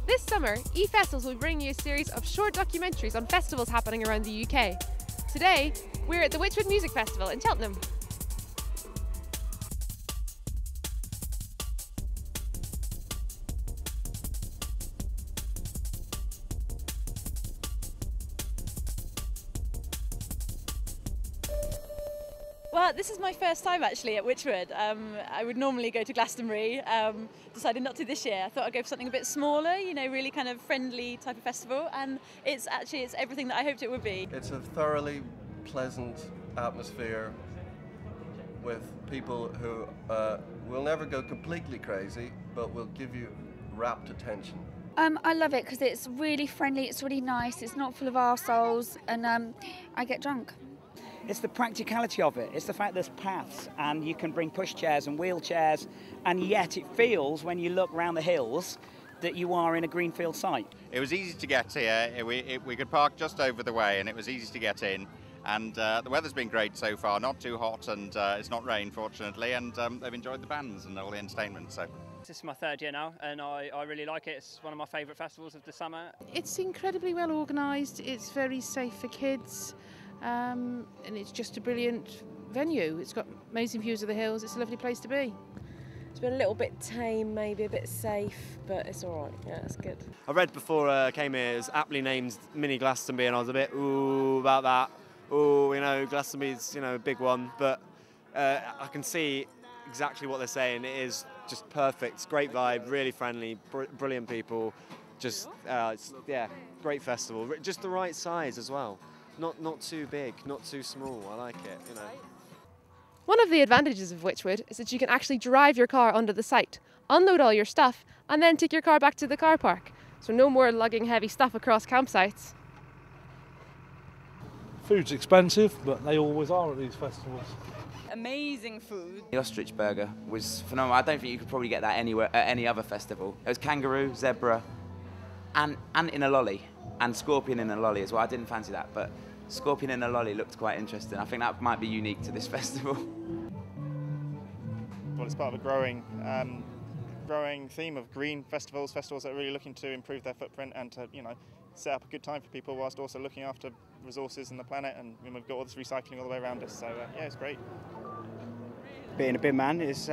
This summer, eFestivals will bring you a series of short documentaries on festivals happening around the UK. Today, we're at the Wychwood Music Festival in Cheltenham. Well, this is my first time actually at Wychwood. I would normally go to Glastonbury, decided not to this year. I thought I'd go for something a bit smaller, you know, really kind of friendly type of festival, and it's everything that I hoped it would be. It's a thoroughly pleasant atmosphere with people who will never go completely crazy, but will give you rapt attention. I love it because it's really friendly, it's really nice, it's not full of arseholes, and I get drunk. It's the practicality of it. It's the fact there's paths and you can bring pushchairs and wheelchairs, and yet it feels, when you look round the hills, that you are in a greenfield site. It was easy to get here. We could park just over the way and it was easy to get in. And the weather's been great so far, not too hot, and it's not rained fortunately, and they've enjoyed the bands and all the entertainment. So. This is my third year now, and I really like it. It's one of my favourite festivals of the summer. It's incredibly well organised, it's very safe for kids, and it's just a brilliant venue. It's got amazing views of the hills, it's a lovely place to be. It's been a little bit tame, maybe a bit safe, but it's all right. Yeah, it's good. I read before I came here, it was aptly named Mini Glastonbury, and I was a bit ooh about that. Ooh, you know, Glastonbury's, you know, a big one, but I can see exactly what they're saying. It is just perfect. It's great vibe, really friendly, brilliant people. Just, yeah, great festival. Just the right size as well. Not too big, not too small. I like it, you know. One of the advantages of Wychwood is that you can actually drive your car onto the site, unload all your stuff, and then take your car back to the car park. So no more lugging heavy stuff across campsites. Food's expensive, but they always are at these festivals. Amazing food. The ostrich burger was phenomenal. I don't think you could probably get that anywhere at any other festival. It was kangaroo, zebra, and in a lolly, and scorpion in a lolly as well. I didn't fancy that, but scorpion in a lolly looked quite interesting. I think that might be unique to this festival. Well, it's part of a growing theme of green festivals that are really looking to improve their footprint and to, you know, set up a good time for people whilst also looking after resources and the planet, and we've got all this recycling all the way around us, so yeah, it's great. Being a bin man is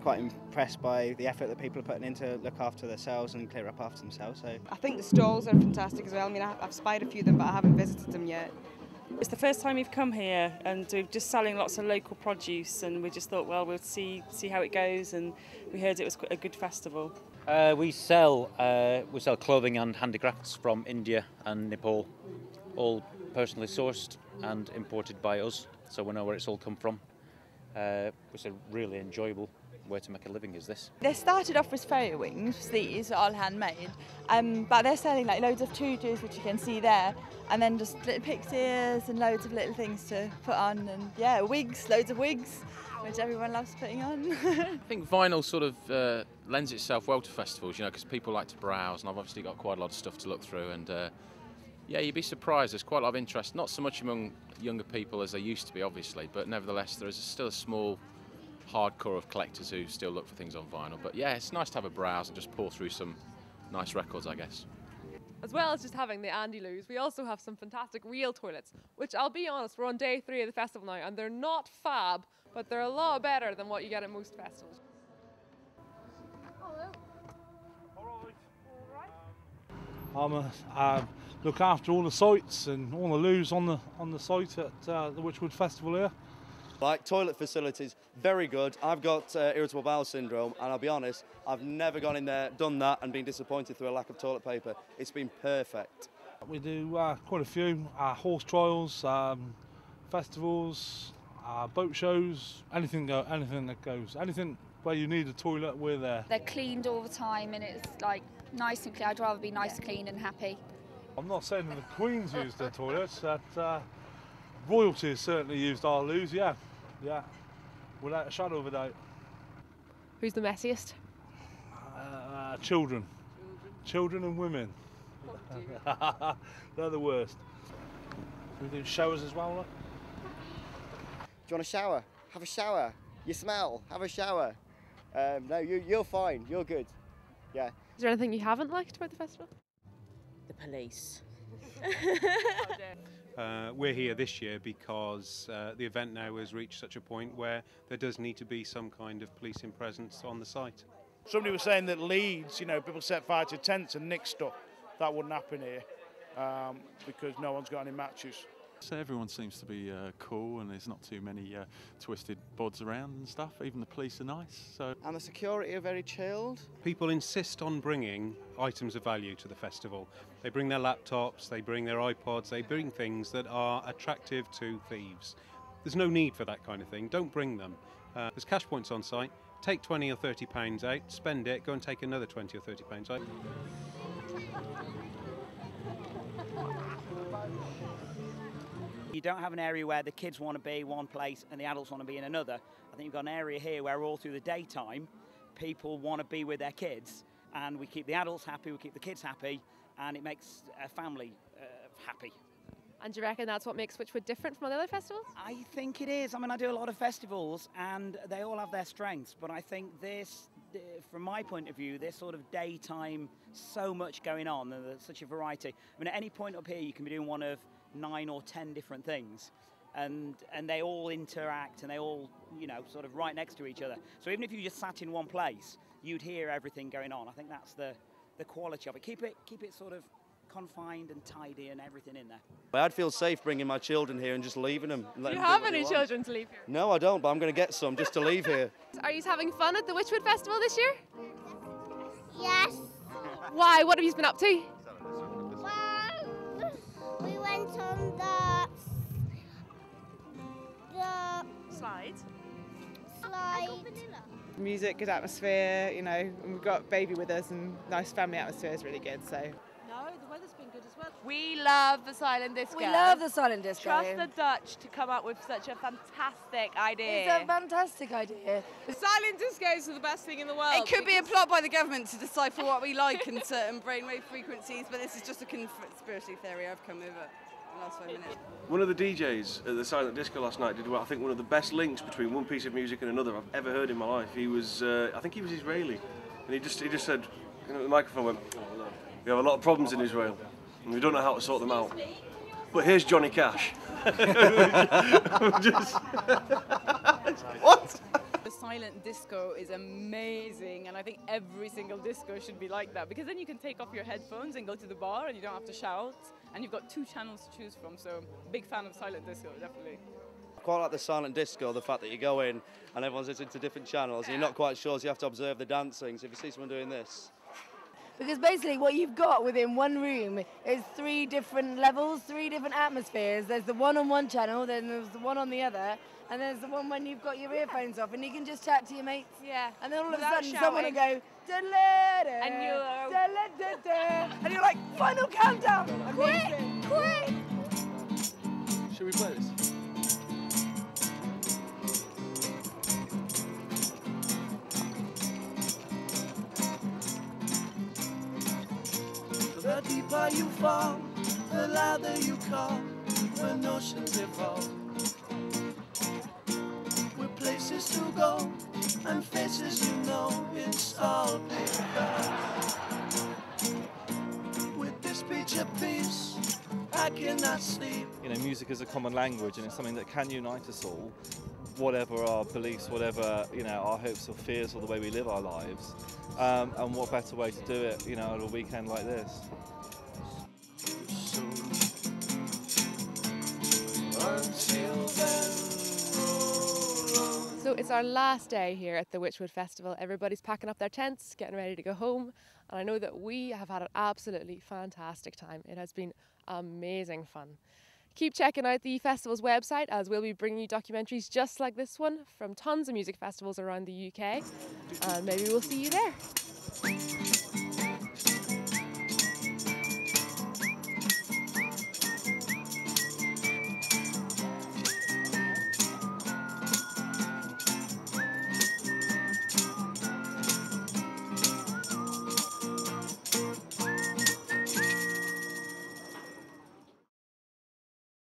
quite impressed by the effort that people are putting in to look after themselves and clear up after themselves. So I think the stalls are fantastic as well. I mean, I've spied a few of them, but I haven't visited them yet. It's the first time we've come here, and we're just selling lots of local produce, and we just thought, well, we'll see how it goes, and we heard it was a good festival. We sell clothing and handicrafts from India and Nepal, all personally sourced and imported by us, so we know where it's all come from. It's a really enjoyable way to make a living, is this. They started off with fairy wings, these are all handmade, but they're selling like loads of tutus, which you can see there, and then just little pixies and loads of little things to put on, and yeah, wigs, loads of wigs, which everyone loves putting on. I think vinyl sort of lends itself well to festivals, you know, because people like to browse, and I've obviously got quite a lot of stuff to look through, and yeah, you'd be surprised, there's quite a lot of interest, not so much among younger people as there used to be, obviously, but nevertheless there is still a small hardcore of collectors who still look for things on vinyl. But yeah, it's nice to have a browse and just pour through some nice records, I guess. As well as just having the Andy Loos, we also have some fantastic real toilets, which I'll be honest, we're on day 3 of the festival now, and they're not fab, but they're a lot better than what you get at most festivals. Hello. All right. I look after all the sites and all the loos on the site at the Wychwood Festival here. Like toilet facilities, very good. I've got irritable bowel syndrome, and I'll be honest, I've never gone in there, done that, and been disappointed through a lack of toilet paper. It's been perfect. We do quite a few horse trials, festivals, boat shows, anything that goes. Anything where you need a toilet, we're there. They're cleaned all the time, and it's like nice and clean. I'd rather be nice, clean, and happy. I'm not saying that the Queen's used their toilets. That royalty has certainly used our loos. Yeah, without a shadow of a doubt. Who's the messiest? Children and women. Oh, they're the worst. We do showers as well. Look. Do you want a shower? Have a shower. You smell. Have a shower. No, you're fine. You're good. yeah. Is there anything you haven't liked about the festival? The police. We're here this year because the event now has reached such a point where there does need to be some kind of policing presence on the site. Somebody was saying that Leeds, you know, people set fire to tents and nick stuff. That wouldn't happen here because no one's got any matches. So everyone seems to be cool, and there's not too many twisted bods around and stuff. Even the police are nice. So. And the security are very chilled. People insist on bringing items of value to the festival. They bring their laptops, they bring their iPods, they bring things that are attractive to thieves. There's no need for that kind of thing. Don't bring them. There's cash points on site. Take 20 or 30 pounds out, spend it, go and take another 20 or 30 pounds out. You don't have an area where the kids want to be one place and the adults want to be in another. I think you've got an area here where all through the daytime people want to be with their kids, and we keep the adults happy, we keep the kids happy, and it makes a family happy. And do you reckon that's what makes Wychwood different from other festivals? I think it is. I mean, I do a lot of festivals and they all have their strengths, but I think this, from my point of view, this sort of daytime, so much going on, and there's such a variety. I mean, at any point up here you can be doing one of 9 or 10 different things, and they all interact, and they all, you know, sort of right next to each other. So even if you just sat in one place, you'd hear everything going on. I think that's the quality of it. Keep it sort of confined and tidy and everything in there. I'd feel safe bringing my children here and just leaving them. Do you have any children to leave here? No, I don't, but I'm going to get some just to leave here. Are you having fun at the Wychwood Festival this year? Yes. Why? What have you been up to? Well, we went on the slide. Music, good atmosphere, you know, and we've got baby with us, and nice family atmosphere is really good. So. No, the weather's been good as well. We love the silent disco. We love the silent disco. Trust the Dutch to come up with such a fantastic idea. It's a fantastic idea. The silent discos are the best thing in the world. It could be a plot by the government to decipher what we like in certain brainwave frequencies, but this is just a conspiracy theory I've come over in the last 5 minutes. One of the DJs at the silent disco last night did, I think, one of the best links between one piece of music and another I've ever heard in my life. He was, I think he was Israeli, and he just said, you know, the microphone went, "Oh, no. We have a lot of problems in Israel, and we don't know how to sort them out. But here's Johnny Cash." What? The silent disco is amazing, and I think every single disco should be like that, because then you can take off your headphones and go to the bar and you don't have to shout, and you've got 2 channels to choose from, so big fan of silent disco, definitely. I quite like the silent disco, the fact that you go in and everyone's listening to different channels, and you're not quite sure, so you have to observe the dancing. So if you see someone doing this, Because basically what you've got within one room is 3 different levels, 3 different atmospheres. There's the one on one channel, then there's the one on the other, and there's the one when you've got your earphones off and you can just chat to your mates. Yeah. And then all of a Without sudden someone will shouting. go, "Da-la-da, And you're- da-la-da-da," and you're like, "Final countdown!" Quick, quick! should we play this? The deeper you fall, the louder you call, when notions evolve. With places to go, and faces you know, install papers. With this picture piece, I cannot sleep. You know, music is a common language, and it's something that can unite us all, whatever our beliefs, whatever, you know, our hopes or fears or the way we live our lives. And what better way to do it, you know, on a weekend like this. So it's our last day here at the Wychwood Festival. Everybody's packing up their tents, getting ready to go home. And I know that we have had an absolutely fantastic time. It has been amazing fun. Keep checking out the festival's website, as we'll be bringing you documentaries just like this one from tons of music festivals around the UK. And maybe we'll see you there.